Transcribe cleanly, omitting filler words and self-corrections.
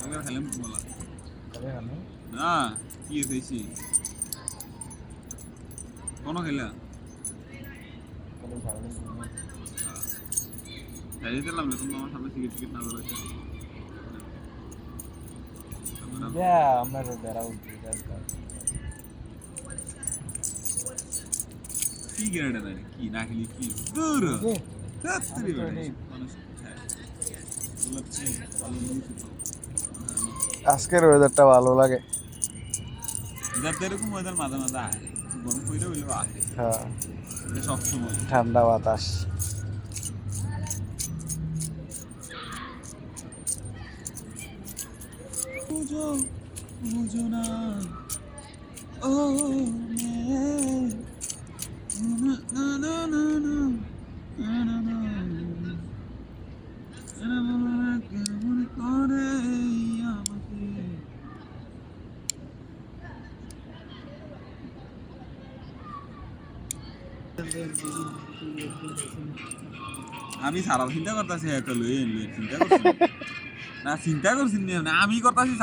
ওকে খেলাম বলা তবে কেন না কি হয়েছে কোনো খেলা তবে সারাদিন ঘুমিয়ে যাই দিলাম তুমি আমার সামনে টিকিট টিকিট না ধরেছে আমার বেড়া উঠে কি গ্রেনেড দেয় কি না খেলি কি দূর তাড়াতাড়ি বেড়ে মানুষ ভালো জিনিস আজকের ওয়েদারটা ভালো লাগে যাতে এরকম ওয়েদার মাঝে মাঝে আয় গরম পড়লে হইলেও আসে হ্যাঁ সব সময় ঠান্ডা বাতাস বুঝো বুঝো না ও না না না না না না কেমন করে আমাকে আমি সারা চিন্তা করতেছি একটা লই চিন্তা করছি না চিন্তা করছি না আমি করতেছি